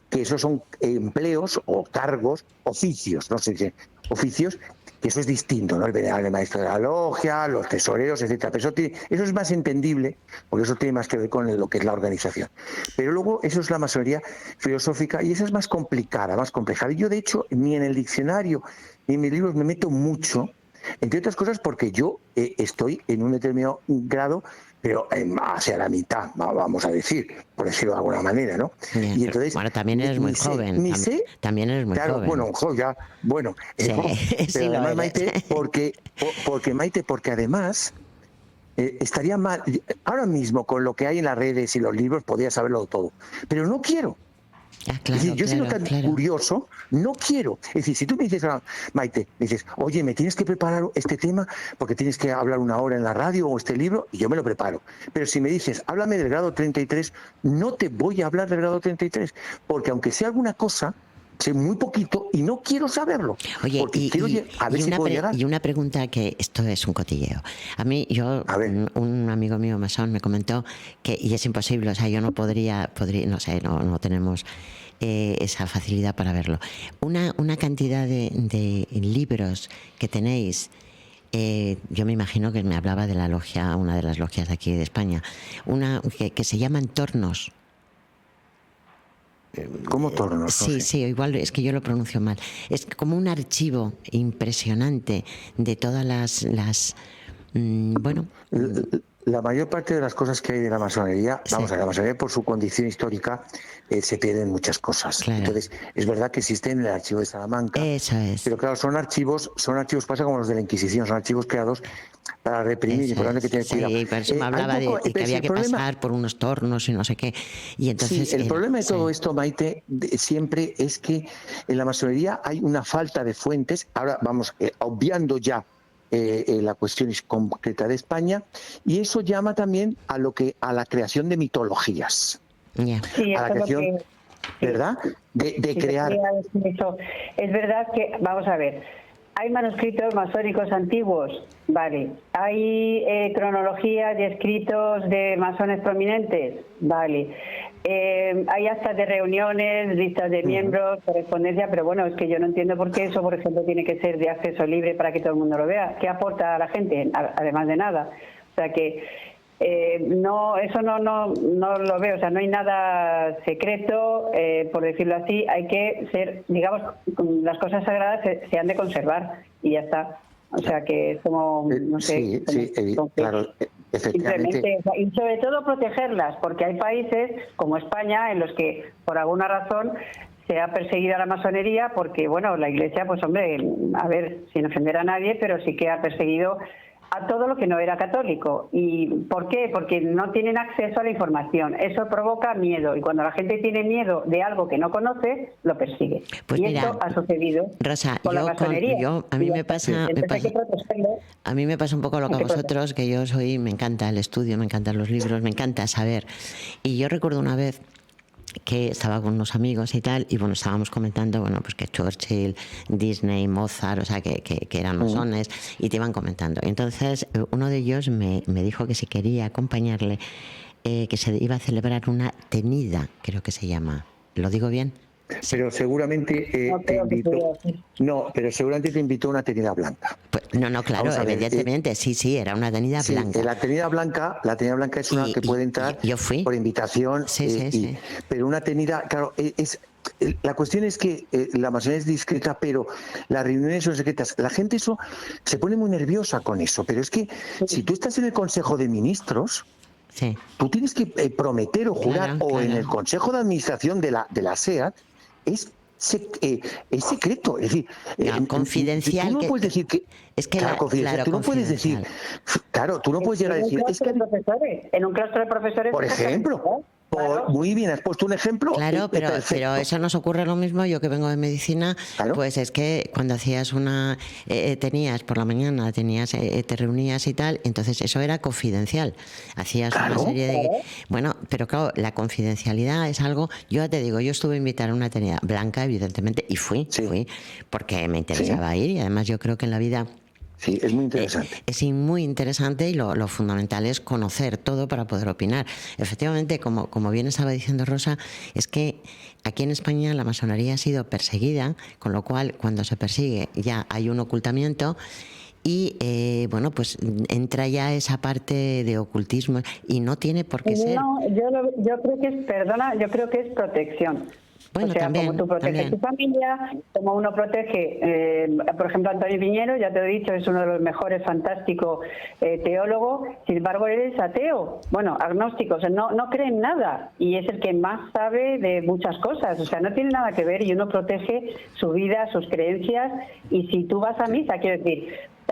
que esos son empleos o cargos, oficios, no sé qué, oficios, que eso es distinto, ¿no? El venerable maestro de la logia, los tesoreros, etcétera. Pero eso es más entendible, porque eso tiene más que ver con lo que es la organización. Pero luego eso es la masonería filosófica, y esa es más complicada, más compleja. Y yo, de hecho, ni en el diccionario ni en mis libros me meto mucho, entre otras cosas porque yo estoy en un determinado grado, pero hacia la mitad, vamos a decir, por decirlo de alguna manera, ¿no? Bien, y entonces, bueno, también eres muy joven. También eres muy joven. Pero además, Maite, porque además estaría mal, ahora mismo con lo que hay en las redes y los libros podría saberlo todo, pero no quiero. Claro, es decir, yo siendo tan curioso, no quiero. Es decir, si tú me dices, Maite, me dices, oye, me tienes que preparar este tema porque tienes que hablar 1 hora en la radio o este libro, y yo me lo preparo. Pero si me dices, háblame del grado 33, no te voy a hablar del grado 33, porque aunque sea alguna cosa, sé muy poquito y no quiero saberlo. Oye, porque quiero a ver si puedo llegar. Y una pregunta, que esto es un cotilleo. A mí, un amigo mío masón me comentó que, y es imposible, o sea, yo no podría no sé, no tenemos esa facilidad para verlo. Una cantidad de libros que tenéis. Yo me imagino que me hablaba de la logia, una de las logias de aquí de España, que se llaman tornos. ¿Cómo tornos? Sí, igual es que yo lo pronuncio mal. Es como un archivo impresionante de todas las La mayor parte de las cosas que hay de la masonería, la masonería por su condición histórica se pierden muchas cosas. Claro. Entonces, es verdad que existen en el archivo de Salamanca. Eso es. Pero claro, son archivos, pasa como los de la Inquisición, son archivos creados para reprimir, y por lo tanto que tienes cuidado. Sí, por eso me hablaba de que había que pasar por unos tornos y no sé qué. Y entonces, el problema de todo esto, Maite, siempre es que en la masonería hay una falta de fuentes. Ahora vamos obviando ya la cuestión concreta de España, y eso llama también a la creación de mitologías. Ya. Sí, a la eso es lo cuestión, ¿verdad? De sí, crear... quería decir eso. Es verdad que, vamos a ver, hay manuscritos masónicos antiguos, vale. Hay cronologías y escritos de masones prominentes, vale. Hay actas de reuniones, listas de miembros, correspondencia, pero bueno, es que yo no entiendo por qué eso, por ejemplo, tiene que ser de acceso libre para que todo el mundo lo vea. ¿Qué aporta a la gente? Además de nada. O sea que no, eso no lo veo. O sea, no hay nada secreto, por decirlo así. Hay que ser, digamos, las cosas sagradas se han de conservar y ya está. O sea que es como, no sé. Claro, efectivamente. Simplemente, y sobre todo protegerlas, porque hay países como España en los que por alguna razón se ha perseguido a la masonería, porque bueno, la Iglesia, pues hombre, a ver, sin ofender a nadie, pero sí que ha perseguido a todo lo que no era católico. ¿Y por qué? Porque no tienen acceso a la información. Eso provoca miedo, y cuando la gente tiene miedo de algo que no conoce, lo persigue. Pues y mira, esto ha sucedido Rosa, con la masonería. a mí me pasa, Entonces hay que protegerlo. a mí me pasa un poco lo que a vosotros, que yo me encanta el estudio, me encantan los libros, me encanta saber. Y yo recuerdo una vez que estaba con unos amigos y tal, y bueno, estábamos comentando, bueno, pues que Churchill, Disney, Mozart, o sea, que eran masones, y te iban comentando. Y entonces uno de ellos me dijo que si quería acompañarle, que se iba a celebrar una tenida, creo que se llama. ¿Lo digo bien? Pero seguramente te invitó. No, pero seguramente te invitó a una tenida blanca. Pues, no, claro, evidentemente, sí, era una tenida blanca. La tenida blanca es una que puede entrar yo fui por invitación. Sí. Pero una tenida, claro, la cuestión es que la masonería es discreta, pero las reuniones son secretas. La gente eso se pone muy nerviosa con eso, pero es que si tú estás en el Consejo de Ministros, tú tienes que prometer o jurar, o en el Consejo de Administración de la SEAT, es secreto, es decir, confidencial. Tú no puedes decir que es que confidencial, tú no puedes decir, claro, tú no puedes llegar a decir, es que en un claustro de profesores, por ejemplo. Claro. Muy bien, has puesto un ejemplo. Claro, pero eso nos ocurre lo mismo. Yo que vengo de medicina, pues es que cuando hacías tenías por la mañana, te reunías y tal, entonces eso era confidencial. Hacías una serie de... Bueno, pero claro, la confidencialidad es algo... Yo ya te digo, yo estuve invitada a una tenida blanca, evidentemente, y fui, porque me interesaba ir, y además yo creo que en la vida... Sí, es muy interesante. Es muy interesante, y lo fundamental es conocer todo para poder opinar. Efectivamente, como bien estaba diciendo Rosa, es que aquí en España la masonería ha sido perseguida, con lo cual cuando se persigue ya hay un ocultamiento y bueno, pues entra ya esa parte de ocultismo y no tiene por qué ser. No, yo creo que es protección. Bueno, o sea, también, como tú proteges tu familia, como uno protege, por ejemplo, Antonio Piñero, ya te he dicho, es uno de los mejores, fantástico teólogo, sin embargo, él es ateo, bueno, agnóstico, o sea, no cree en nada, y es el que más sabe de muchas cosas, o sea, no tiene nada que ver, y uno protege su vida, sus creencias, y si tú vas a misa, quiero decir...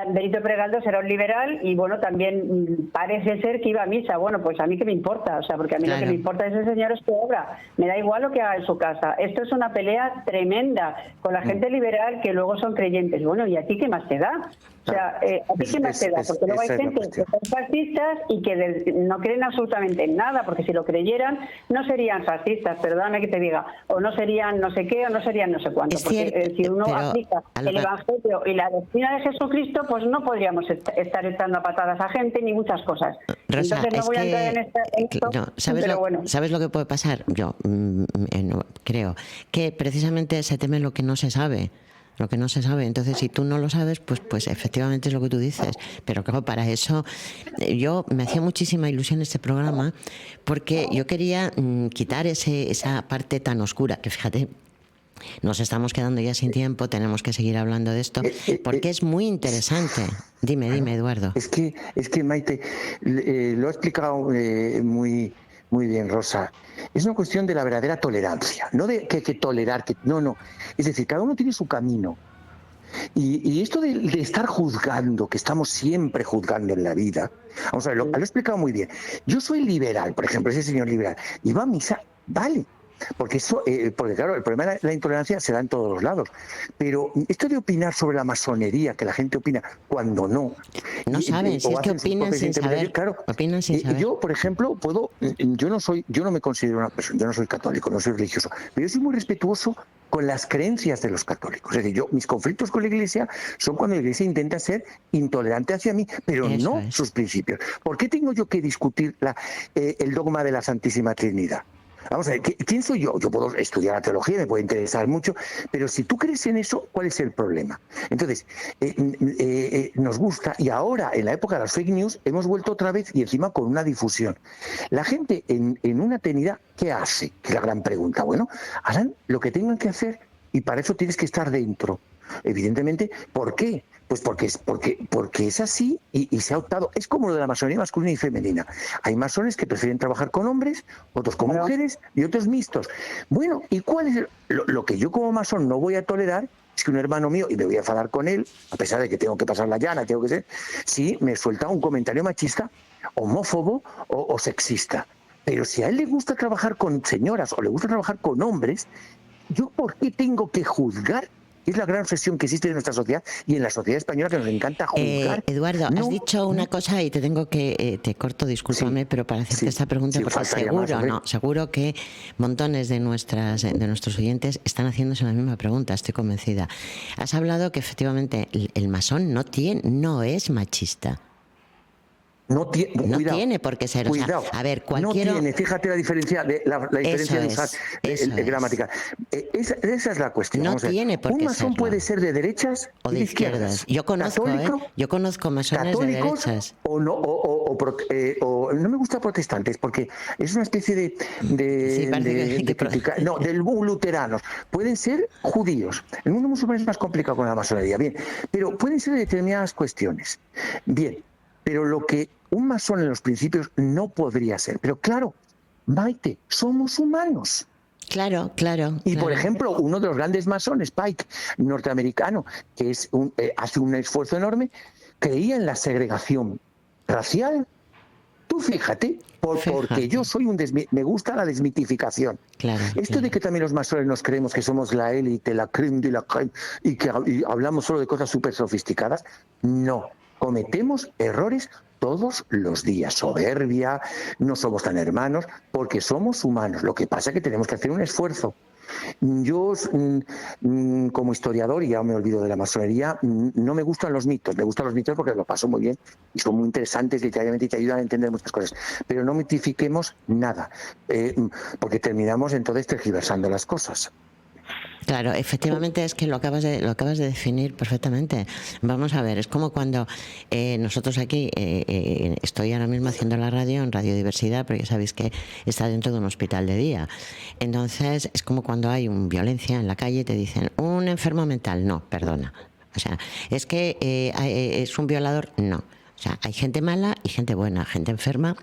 Benito Pregaldos era un liberal y bueno, también parece ser que iba a misa. Bueno, pues a mí qué me importa, o sea, porque a mí lo que me importa es ese señor es que obra. Me da igual lo que haga en su casa. Esto es una pelea tremenda con la gente liberal que luego son creyentes. Bueno, ¿y a ti qué más te da? O sea, ¿a ti qué más te da? Porque luego hay gente que son fascistas y que no creen absolutamente en nada, porque si lo creyeran no serían fascistas, perdóname que te diga, o no serían no sé qué, o no serían no sé cuánto. Porque si uno aplica el Evangelio y la doctrina de Jesucristo, pues no podríamos estar echando a patadas a gente ni muchas cosas. Rosa, entonces no voy a entrar en esto, no, pero ¿sabes lo que puede pasar? Yo creo que precisamente se teme lo que no se sabe. Lo que no se sabe. Entonces, si tú no lo sabes, pues efectivamente es lo que tú dices. Pero claro, para eso yo me hacía muchísima ilusión este programa, porque yo quería quitar esa parte tan oscura, que fíjate, nos estamos quedando ya sin tiempo, tenemos que seguir hablando de esto, porque es muy interesante. Dime, Eduardo. Es que Maite, lo ha explicado muy bien, Rosa. Es una cuestión de la verdadera tolerancia, no de que tolerar, no. Es decir, cada uno tiene su camino. Y esto de estar juzgando, que estamos siempre juzgando en la vida, vamos a ver, lo he explicado muy bien. Yo soy liberal, por ejemplo, ese señor liberal, y va a misa, vale, porque eso, porque claro, el problema de la intolerancia se da en todos los lados. Pero esto de opinar sobre la masonería, que la gente opina cuando no. No saben, si es que opinan sin saber. Claro, Opinan sin saber. yo, por ejemplo, yo no me considero una persona, yo no soy católico, no soy religioso, pero yo soy muy respetuoso con las creencias de los católicos. Es decir, mis conflictos con la Iglesia son cuando la Iglesia intenta ser intolerante hacia mí, pero Eso no es. sus principios. ¿Por qué tengo yo que discutir el dogma de la Santísima Trinidad? Vamos a ver, ¿quién soy yo? Yo puedo estudiar la teología, me puede interesar mucho, pero si tú crees en eso, ¿cuál es el problema? Entonces, nos gusta, y ahora, en la época de las fake news, hemos vuelto otra vez y encima con una difusión. La gente en una eternidad, ¿qué hace? Que es la gran pregunta. Bueno, harán lo que tengan que hacer y para eso tienes que estar dentro. Evidentemente, ¿por qué? Pues porque es así y se ha optado. Es como lo de la masonería masculina y femenina. Hay masones que prefieren trabajar con hombres, otros con mujeres y otros mixtos. Bueno, ¿y cuál es lo que yo como masón no voy a tolerar? Es que un hermano mío, y me voy a enfadar con él, a pesar de que tengo que pasar la llana, tengo que ser, si me suelta un comentario machista, homófobo o sexista. Pero si a él le gusta trabajar con señoras o le gusta trabajar con hombres, ¿yo por qué tengo que juzgar? Es la gran obsesión que existe en nuestra sociedad y en la sociedad española, que nos encanta juzgar. Eduardo, has dicho una cosa y te tengo que, te corto, discúlpame, Sí, pero para hacerte sí, esta pregunta, sí, porque faltaría más, hombre. seguro que montones de nuestros oyentes están haciéndose la misma pregunta, estoy convencida. Has hablado que efectivamente el masón no es machista. No tiene por qué ser. Cuidado. O sea, a ver, No tiene, fíjate la diferencia de usar gramática. Esa es la cuestión. No Vamos a ver. tiene por qué Un masón serlo. puede ser de derechas O de izquierdas. Yo conozco masones de derechas. O no me gusta protestantes, porque es una especie de luteranos. Pueden ser judíos. El mundo musulmán es más complicado con la masonería. Bien, pero pueden ser de determinadas cuestiones. Bien. Pero lo que un masón en los principios no podría ser. Pero claro, Maite, somos humanos. Claro. Y por ejemplo, uno de los grandes masones, Pike, norteamericano, que hace un esfuerzo enorme, creía en la segregación racial. Tú fíjate, porque yo soy me gusta la desmitificación. Esto de que también los masones nos creemos que somos la élite, la crème de la crème, y hablamos solo de cosas súper sofisticadas, no. Cometemos errores todos los días. Soberbia, no somos tan hermanos, porque somos humanos. Lo que pasa es que tenemos que hacer un esfuerzo. Yo, como historiador, y ya me olvido de la masonería, no me gustan los mitos. Me gustan los mitos porque lo paso muy bien y son muy interesantes literariamente y te ayudan a entender muchas cosas. Pero no mitifiquemos nada, porque terminamos entonces tergiversando las cosas. Claro, efectivamente es que lo acabas de definir perfectamente. Vamos a ver, es como cuando nosotros aquí, estoy ahora mismo haciendo la radio en Radio Diversidad, pero ya sabéis que está dentro de un hospital de día. Entonces es como cuando hay violencia en la calle y te dicen, un enfermo mental, no, perdona. O sea, es que es un violador, no. O sea, hay gente mala y gente buena, gente enferma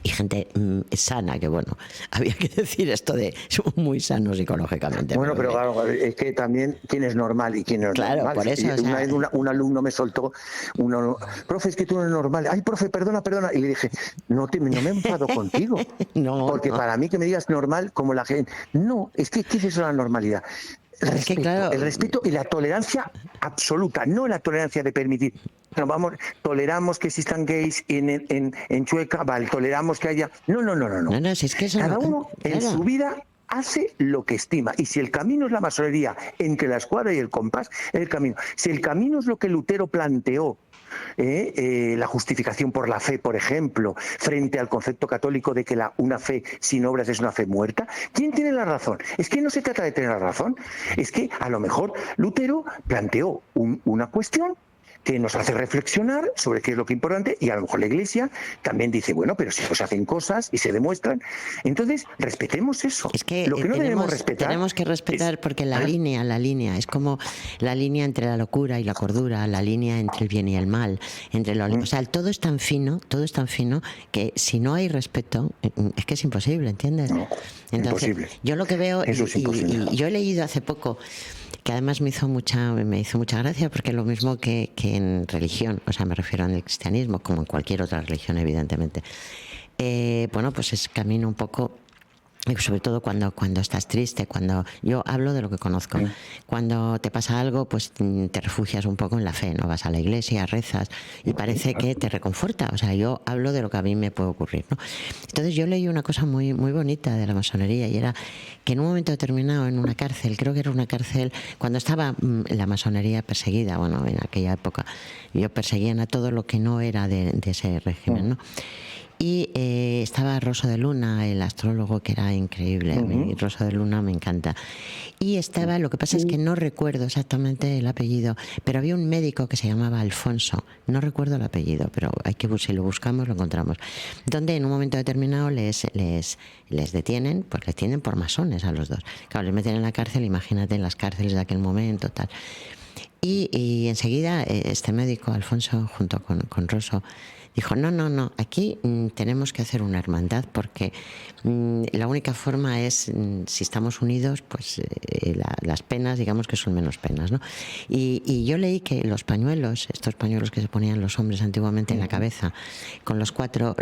y gente sana, que bueno, había que decir esto de somos muy sanos psicológicamente. Bueno, pero claro, es que también quién es normal y quién no es normal. Por eso, una vez un alumno me soltó, profe, es que tú no eres normal. Ay, profe, perdona. Y le dije, no me enfado contigo. Porque para mí que me digas normal como la gente... No, es que ¿qué es eso la normalidad? El respeto y la tolerancia absoluta, no la tolerancia de permitir. No, toleramos que existan gays en Chueca, vale, toleramos que haya... No, si es que eso cada uno en su vida hace lo que estima. Y si el camino es la masonería entre la escuadra y el compás, es el camino. Si el camino es lo que Lutero planteó, la justificación por la fe, por ejemplo, frente al concepto católico de que una fe sin obras es una fe muerta, ¿quién tiene la razón? Es que no se trata de tener la razón, es que a lo mejor Lutero planteó una cuestión que nos hace reflexionar sobre qué es lo que es importante, y a lo mejor la Iglesia también dice, bueno, pero si se hacen cosas y se demuestran, entonces respetemos eso. Es que lo que no debemos respetar... Tenemos que respetar porque la línea, es como la línea entre la locura y la cordura, la línea entre el bien y el mal, o sea, todo es tan fino que si no hay respeto, es que es imposible, ¿entiendes? No, entonces, imposible. Yo lo que veo, eso es imposible. Y yo he leído hace poco, que además me hizo mucha gracia, porque lo mismo que en religión, o sea, me refiero al cristianismo, como en cualquier otra religión, evidentemente, bueno, pues es camino un poco sobre todo cuando estás triste, cuando yo hablo de lo que conozco, cuando te pasa algo, pues te refugias un poco en la fe, no vas a la iglesia, rezas y parece que te reconforta. O sea, yo hablo de lo que a mí me puede ocurrir, ¿no? Entonces yo leí una cosa muy muy bonita de la masonería, y era que en un momento determinado en una cárcel, creo que era una cárcel cuando estaba la masonería perseguida, bueno, en aquella época, ellos perseguían a todo lo que no era de ese régimen, ¿no? Y estaba Rosso de Luna, el astrólogo, que era increíble. A mí Rosso de Luna me encanta. Y estaba, lo que pasa es que no recuerdo exactamente el apellido, pero había un médico que se llamaba Alfonso, no recuerdo el apellido, pero si lo buscamos lo encontramos, donde en un momento determinado les detienen, pues les tienen por masones a los dos. Claro, les meten en la cárcel, imagínate en las cárceles de aquel momento, tal. Y enseguida este médico, Alfonso, junto con Rosso, dijo, no, aquí tenemos que hacer una hermandad, porque la única forma es, si estamos unidos, pues las penas, digamos que son menos penas, ¿no? Y yo leí que los pañuelos, estos pañuelos que se ponían los hombres antiguamente en la cabeza, con los cuatro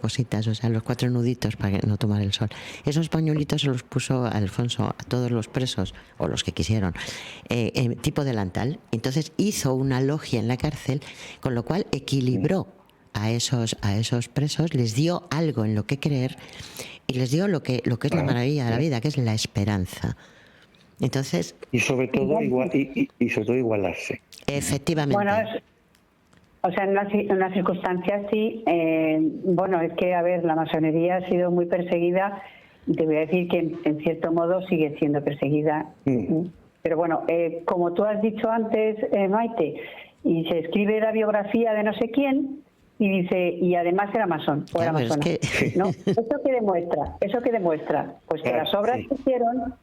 cositas, o sea, los 4 nuditos para no tomar el sol, esos pañuelitos se los puso Alfonso a todos los presos, o los que quisieron, tipo delantal. Entonces hizo una logia en la cárcel, con lo cual equilibró a esos presos, les dio algo en lo que creer y les dio lo que es la maravilla de la vida, que es la esperanza. Entonces, y sobre todo igualarse. Efectivamente. Bueno, o sea, en una circunstancia así, bueno, es que, a ver, la masonería ha sido muy perseguida, y te voy a decir que en cierto modo sigue siendo perseguida. Pero bueno, como tú has dicho antes, Maite, y se escribe la biografía de no sé quién, y dice, y además era masón, o era masona, ¿no? ¿Eso qué demuestra? Pues que las obras que hicieron,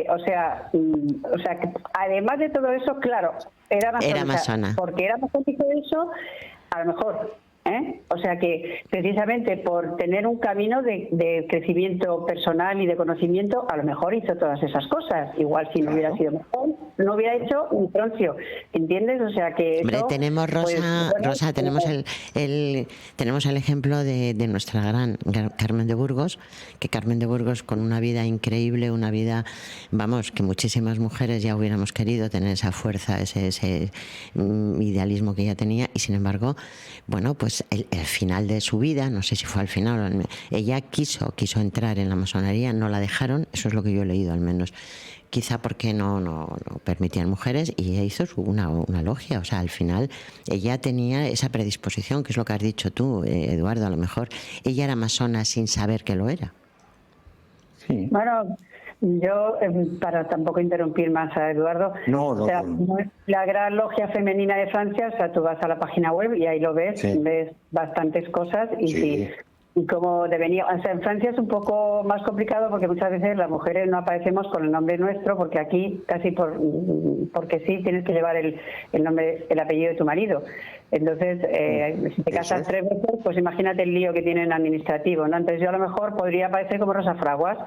o sea, que además de todo eso, claro, era masona. Porque era masón y todo eso, a lo mejor, o sea que precisamente por tener un camino de crecimiento personal y de conocimiento, a lo mejor hizo todas esas cosas. Igual si no hubiera sido mejor, no hubiera hecho un troncio, ¿entiendes? O sea que hombre, eso, tenemos Rosa, tenemos el ejemplo de nuestra gran Carmen de Burgos, que Carmen de Burgos, con una vida increíble, una vida, vamos, que muchísimas mujeres ya hubiéramos querido tener esa fuerza, ese idealismo que ella tenía, y sin embargo, bueno, pues el final de su vida, no sé si fue al final, ella quiso entrar en la masonería, no la dejaron, eso es lo que yo he leído al menos, quizá porque no permitían mujeres, y ella hizo una logia. O sea, al final ella tenía esa predisposición, que es lo que has dicho tú, Eduardo, a lo mejor ella era masona sin saber que lo era. Sí. Bueno, yo, para tampoco interrumpir más a Eduardo, o sea, la Gran Logia Femenina de Francia, o sea, tú vas a la página web y ahí lo ves, ves bastantes cosas, y sí. Y como devenía, o sea, en Francia es un poco más complicado, porque muchas veces las mujeres no aparecemos con el nombre nuestro, porque aquí casi porque sí tienes que llevar el nombre, el apellido de tu marido. Entonces, si te casas 3 veces, pues imagínate el lío que tienen administrativo, ¿no? Entonces yo a lo mejor podría aparecer como Rosa Fraguas,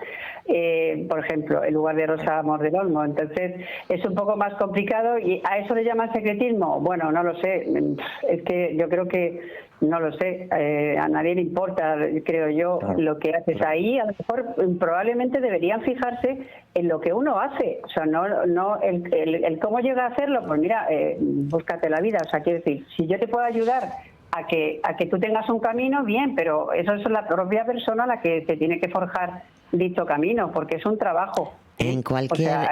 por ejemplo, en lugar de Rosa Amor del Olmo. Entonces es un poco más complicado. ¿Y a eso le llaman secretismo? Bueno, no lo sé. Es que yo creo que no lo sé, a nadie le importa, creo yo, lo que haces ahí. A lo mejor probablemente deberían fijarse en lo que uno hace, o sea, no el cómo llega a hacerlo. Pues mira, búscate la vida. O sea, quiero decir, si yo te puedo ayudar a que tú tengas un camino, bien, pero eso es la propia persona la que te tiene que forjar dicho camino, porque es un trabajo. En cualquier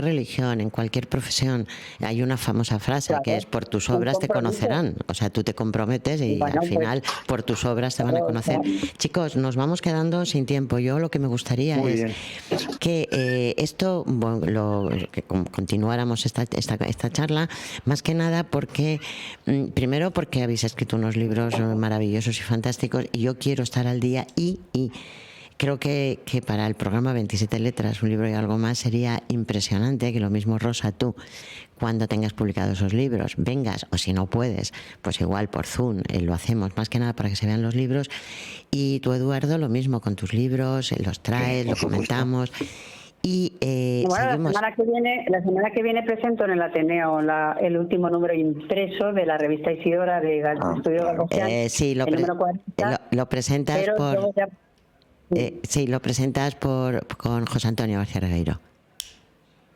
religión, en cualquier profesión, hay una famosa frase, que es: por tus obras te conocerán. O sea, tú te comprometes y al final por tus obras te van a conocer. Chicos, nos vamos quedando sin tiempo. Yo lo que me gustaría es que esto, bueno, que continuáramos esta charla, más que nada porque, primero, porque habéis escrito unos libros maravillosos y fantásticos, y yo quiero estar al día. Y creo que para el programa 27 letras, un libro y algo más, sería impresionante que lo mismo, Rosa, tú, cuando tengas publicados esos libros, vengas, o si no puedes, pues igual por Zoom lo hacemos, más que nada para que se vean los libros. Y tú, Eduardo, lo mismo con tus libros, los traes, lo comentamos. Y Bueno, seguimos. la semana que viene presento en el Ateneo el último número impreso de la revista Isidora de Estudio Galgosian, Sí, el número 40, lo presentas pero por... luego ya- sí, lo presentas con José Antonio García Regueiro.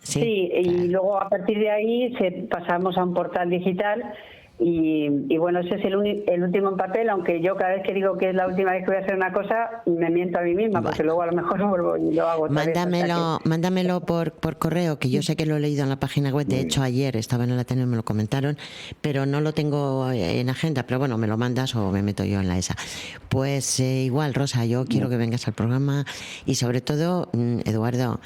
Sí, y luego a partir de ahí pasamos a un portal digital y bueno, ese es el último en papel, aunque yo cada vez que digo que es la última vez que voy a hacer una cosa, me miento a mí misma, porque luego a lo mejor vuelvo y lo hago otra vez, o sea que- Mándamelo por correo, que yo sé que lo he leído en la página web. De hecho, ayer estaba en el Ateneo y me lo comentaron, pero no lo tengo en agenda. Pero bueno, me lo mandas o me meto yo en la ESA. Pues igual, Rosa, yo quiero que vengas al programa y sobre todo, Eduardo,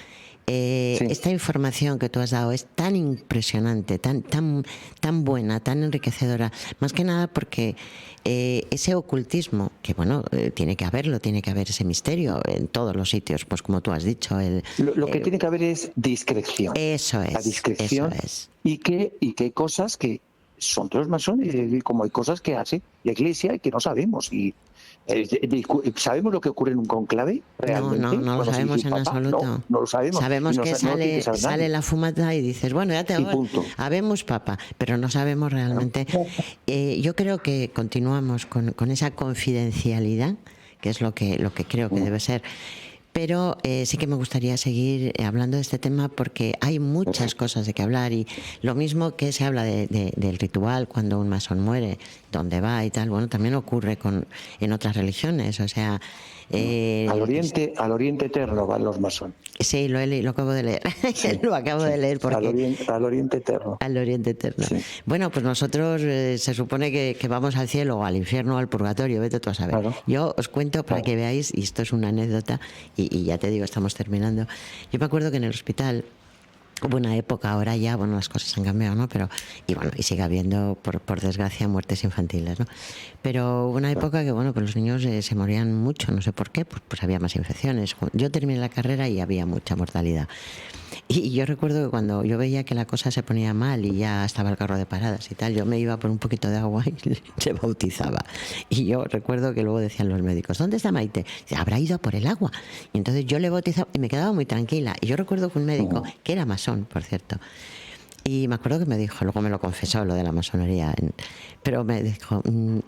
esta información que tú has dado es tan impresionante, tan buena, tan enriquecedora, más que nada porque ese ocultismo, que bueno, tiene que haber ese misterio en todos los sitios, pues como tú has dicho. Lo que tiene que haber es discreción. Eso es. La discreción. Eso es. Y que hay cosas que son todos masones, como hay cosas que hace la Iglesia y que no sabemos. Y ¿sabemos lo que ocurre en un conclave? ¿Realmente? No lo sabemos en absoluto. No lo sabemos. Sabemos que sale la fumata y dices, bueno, ya te habemos papa, pero no sabemos realmente. Yo creo que continuamos con esa confidencialidad, que es lo que creo que debe ser. Pero sí que me gustaría seguir hablando de este tema porque hay muchas cosas de que hablar, y lo mismo que se habla del ritual cuando un masón muere, dónde va y tal, bueno, también ocurre en otras religiones, o sea... al oriente eterno van los masones. Sí, lo acabo de leer. Sí, lo acabo de leer porque... Al oriente eterno. Al oriente eterno. Sí. Bueno, pues nosotros se supone que vamos al cielo o al infierno o al purgatorio, vete tú a saber. Claro. Yo os cuento para que veáis, y esto es una anécdota, y ya te digo, estamos terminando. Yo me acuerdo que en el hospital hubo una época, ahora ya, bueno, las cosas han cambiado, ¿no? Pero, y sigue habiendo, por desgracia, muertes infantiles, ¿no? Pero hubo una época que, bueno, pues los niños se morían mucho, no sé por qué, pues había más infecciones. Yo terminé la carrera y había mucha mortalidad. Y yo recuerdo que cuando yo veía que la cosa se ponía mal y ya estaba el carro de paradas y tal, yo me iba por un poquito de agua y se bautizaba. Y yo recuerdo que luego decían los médicos, ¿dónde está Maite? Dice, habrá ido por el agua. Y entonces yo le bautizaba y me quedaba muy tranquila. Y yo recuerdo que un médico, que era masón, por cierto, y me acuerdo que me dijo, luego me lo confesó lo de la masonería, pero me dijo,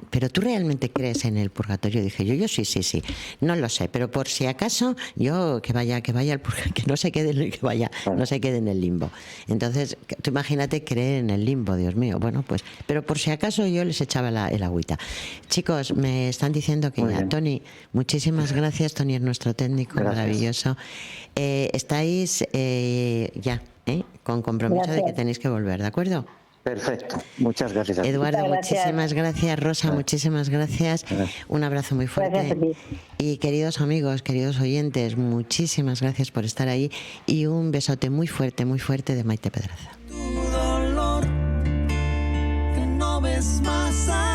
¿pero tú realmente crees en el purgatorio? Dije yo sí, no lo sé, pero por si acaso, yo que vaya al purgatorio, que no se quede en el limbo. Entonces, tú imagínate creer en el limbo, Dios mío. Bueno, pues, pero por si acaso yo les echaba el agüita. Chicos, me están diciendo que ya, Tony, muchísimas gracias. Tony es nuestro técnico, maravilloso. Estáis ya, con compromiso de que tenéis que volver, ¿de acuerdo? Perfecto, muchas gracias. Eduardo, muchísimas gracias. Rosa, muchísimas gracias. Un abrazo muy fuerte. Y queridos amigos, queridos oyentes, muchísimas gracias por estar ahí y un besote muy fuerte de Maite Pedraza. Tu dolor, que no ves más allá.